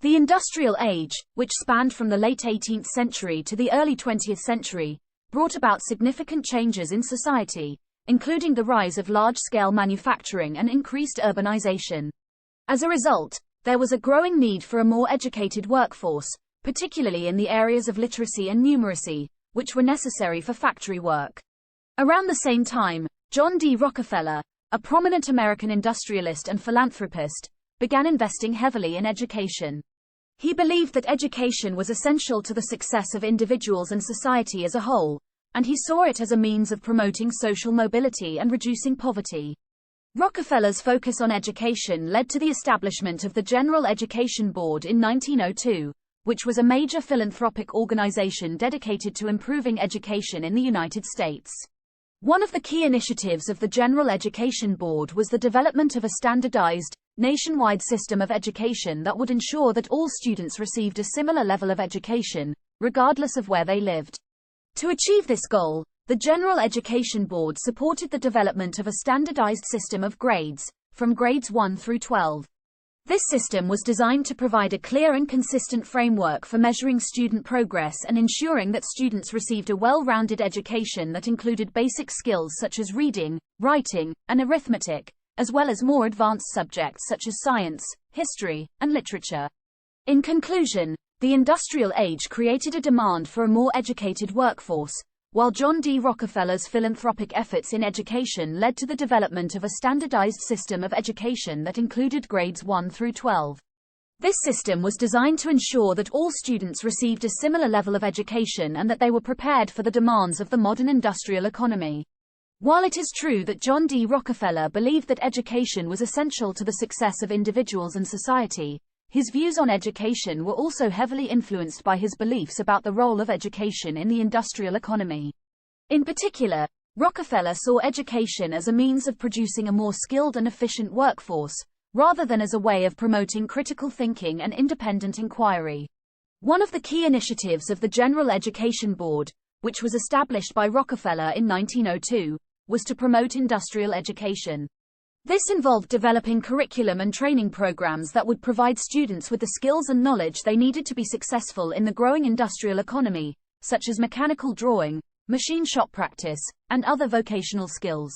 The industrial age, which spanned from the late 18th century to the early 20th century, brought about significant changes in society, including the rise of large-scale manufacturing and increased urbanization. As a result, there was a growing need for a more educated workforce, particularly in the areas of literacy and numeracy, which were necessary for factory work. Around the same time, John D. Rockefeller, a prominent American industrialist and philanthropist, began investing heavily in education. He believed that education was essential to the success of individuals and society as a whole, and he saw it as a means of promoting social mobility and reducing poverty. Rockefeller's focus on education led to the establishment of the General Education Board in 1902, which was a major philanthropic organization dedicated to improving education in the United States. One of the key initiatives of the General Education Board was the development of a standardized, nationwide system of education that would ensure that all students received a similar level of education, regardless of where they lived. To achieve this goal, the General Education Board supported the development of a standardized system of grades, from grades 1 through 12. This system was designed to provide a clear and consistent framework for measuring student progress and ensuring that students received a well-rounded education that included basic skills such as reading, writing, and arithmetic, as well as more advanced subjects such as science, history, and literature. In conclusion, the industrial age created a demand for a more educated workforce, while John D. Rockefeller's philanthropic efforts in education led to the development of a standardized system of education that included grades 1 through 12. This system was designed to ensure that all students received a similar level of education and that they were prepared for the demands of the modern industrial economy. While it is true that John D. Rockefeller believed that education was essential to the success of individuals and society, his views on education were also heavily influenced by his beliefs about the role of education in the industrial economy. In particular, Rockefeller saw education as a means of producing a more skilled and efficient workforce, rather than as a way of promoting critical thinking and independent inquiry. One of the key initiatives of the General Education Board, which was established by Rockefeller in 1902, was to promote industrial education. This involved developing curriculum and training programs that would provide students with the skills and knowledge they needed to be successful in the growing industrial economy, such as mechanical drawing, machine shop practice, and other vocational skills.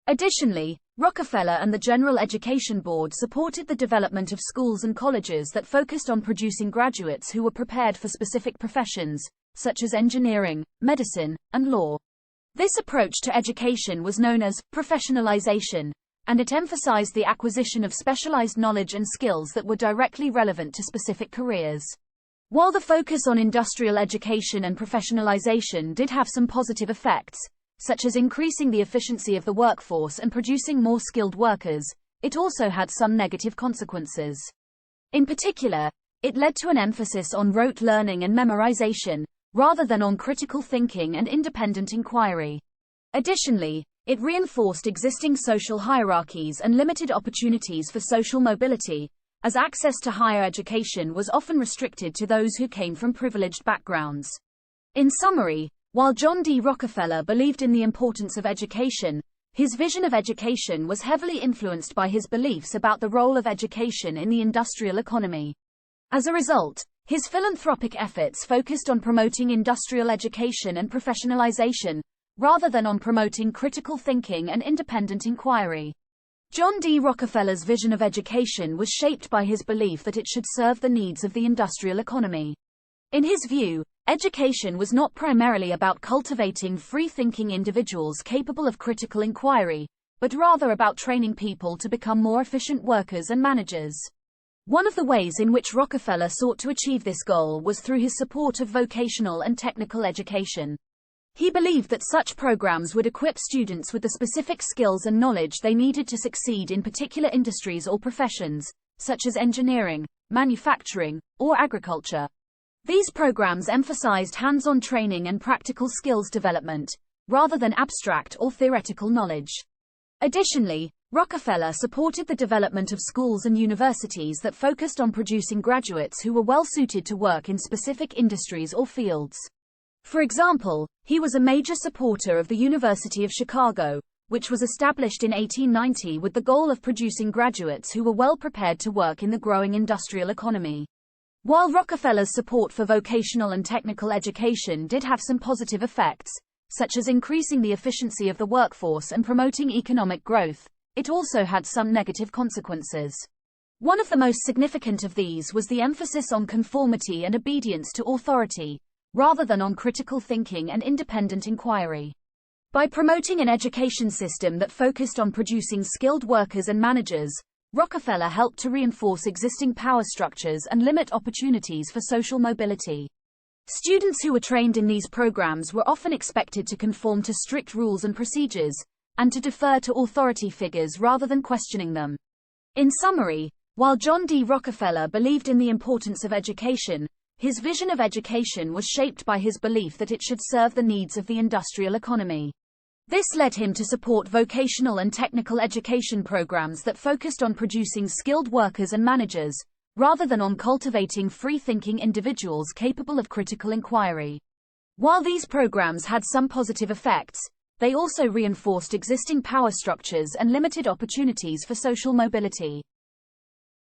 Additionally, Rockefeller and the General Education Board supported the development of schools and colleges that focused on producing graduates who were prepared for specific professions, such as engineering, medicine, and law. This approach to education was known as professionalization, and it emphasized the acquisition of specialized knowledge and skills that were directly relevant to specific careers. While the focus on industrial education and professionalization did have some positive effects, such as increasing the efficiency of the workforce and producing more skilled workers, it also had some negative consequences. In particular, it led to an emphasis on rote learning and memorization, rather than on critical thinking and independent inquiry. Additionally, it reinforced existing social hierarchies and limited opportunities for social mobility, as access to higher education was often restricted to those who came from privileged backgrounds. In summary, while John D. Rockefeller believed in the importance of education, his vision of education was heavily influenced by his beliefs about the role of education in the industrial economy. As a result, his philanthropic efforts focused on promoting industrial education and professionalization, rather than on promoting critical thinking and independent inquiry. John D. Rockefeller's vision of education was shaped by his belief that it should serve the needs of the industrial economy. In his view, education was not primarily about cultivating free-thinking individuals capable of critical inquiry, but rather about training people to become more efficient workers and managers. One of the ways in which Rockefeller sought to achieve this goal was through his support of vocational and technical education. He believed that such programs would equip students with the specific skills and knowledge they needed to succeed in particular industries or professions, such as engineering, manufacturing, or agriculture. These programs emphasized hands-on training and practical skills development, rather than abstract or theoretical knowledge. Additionally, Rockefeller supported the development of schools and universities that focused on producing graduates who were well-suited to work in specific industries or fields. For example, he was a major supporter of the University of Chicago, which was established in 1890 with the goal of producing graduates who were well prepared to work in the growing industrial economy. While Rockefeller's support for vocational and technical education did have some positive effects, such as increasing the efficiency of the workforce and promoting economic growth, it also had some negative consequences. One of the most significant of these was the emphasis on conformity and obedience to authority, rather than on critical thinking and independent inquiry. By promoting an education system that focused on producing skilled workers and managers, Rockefeller helped to reinforce existing power structures and limit opportunities for social mobility. Students who were trained in these programs were often expected to conform to strict rules and procedures, and to defer to authority figures rather than questioning them. In summary, while John D. Rockefeller believed in the importance of education, his vision of education was shaped by his belief that it should serve the needs of the industrial economy. This led him to support vocational and technical education programs that focused on producing skilled workers and managers, rather than on cultivating free-thinking individuals capable of critical inquiry. While these programs had some positive effects, they also reinforced existing power structures and limited opportunities for social mobility.